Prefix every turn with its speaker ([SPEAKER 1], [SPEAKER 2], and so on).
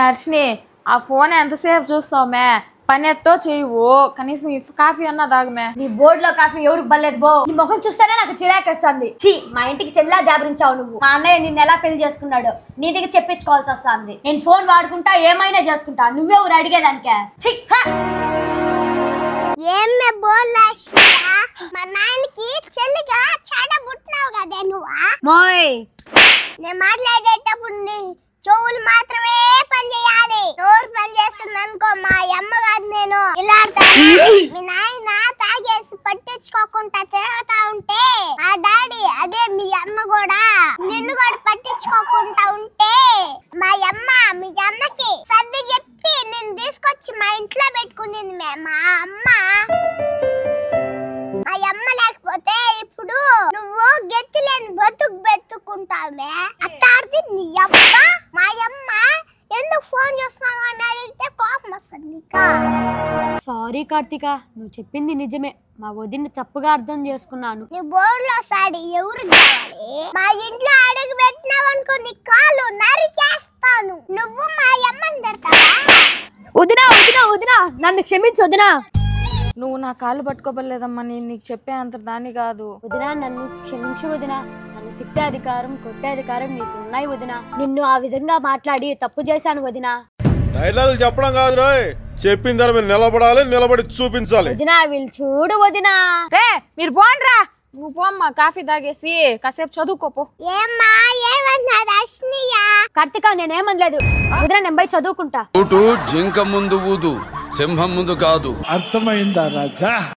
[SPEAKER 1] హర్షిని ఆ ఫోన్ ఎంతసేపు చూస్తావు మే పని ఎట్టో చేయవు కనీసం కాఫీ అన్నా తాగమే
[SPEAKER 2] నీ బోర్డు లో కాఫీ ఎవరికి బలేదు బో నీ ముఖం చూస్తేనే నాకు చిరాకేస్తుంది ఛీ మా ఇంటికి సెల్లా జాబరించావు నువ్వు మా అన్నయ్య నిన్ను ఎలా పెళ్లి చేసుకున్నాడు నీ దగ్గర చెప్పించుకోవాల్సి వస్తుంది నేను ఫోన్ వాడుకుంటా ఏమైనా చేసుకుంటా నువ్వే ఊరు అడిగేదానికే ఛీ
[SPEAKER 3] ఏమే మా నాయనకి చెల్లిగా చెడబుట్టినావు కదే నువ్వా
[SPEAKER 2] మోయ్
[SPEAKER 3] నేను మాట్లాడేటప్పుడు నీ చెవులు మాత్రమే పని చేయాలి నోరు పని చేస్తుంది అనుకో మా అమ్మ కాదు నేను ఇలా మీ నాయన తాగేసి పట్టించుకోకుండా తిరుగుతా ఉంటే మా డాడీ అదే మీ అమ్మ కూడా నిన్ను కూడా పట్టించుకోకుండా ఉంటే మా అమ్మ మీ అన్నకి సర్ది చెప్పి నేను తీసుకొచ్చి మా ఇంట్లో పెట్టుకునింది మా అమ్మ మా అమ్మ లేకపోతే ఇప్పుడు నువ్వు గెత్తిలేని బతుకుంటావే అట్టాడితే నీ అమ్మ మా అమ్మ ఎందుకు ఫోన్ చేస్తున్నావు అని అడిగితే కోపం వస్తుంది నీకా
[SPEAKER 2] సారీ కార్తిక నువ్వు చెప్పింది నిజమే మా వదిన్ని తప్పుగా అర్థం చేసుకున్నాను
[SPEAKER 3] నీ బోర్డులో సాడి ఎవరు కావాలి మా ఇంట్లో అడుగు పెట్టినావు అనుకో నీ కాలు నరికేస్తాను నువ్వు మా అమ్మని పెడతావా
[SPEAKER 2] వదినా వదినా వదినా నన్ను క్షమించు వదినా
[SPEAKER 1] నువ్వు నా కాళ్ళు పట్టుకోబడలేదమ్మా నేను నీకు చెప్పే అంత దాన్ని కాదు
[SPEAKER 2] వదినా నన్ను క్షమించు వదినా నన్ను తిట్టే అధికారం కొట్టే అధికారం నీకు ఉన్నాయి వదినా నిన్ను ఆ విధంగా మాట్లాడి తప్పు చేశాను వదినా
[SPEAKER 4] డైలాగులు చెప్పడం కాదు రోయ్ చెప్పిన దాని మీద నిలబడాలి నిలబడి చూపించాలి
[SPEAKER 2] వదినా వీళ్ళు చూడు వదినా
[SPEAKER 1] రే మీరు పోండ్రా నువ్వు పోమ్మా కాఫీ తాగేసి కాసేపు చదువుకోపో
[SPEAKER 3] ఏమ్మా ఏమన్నది అశ్నియ
[SPEAKER 2] కార్తిక నేనేమనలేదు వదినా నేను పోయి చదువుకుంటా
[SPEAKER 5] జింక ముందు ఊదు సింహం ముందు కాదు
[SPEAKER 6] అర్థమైందా రాజా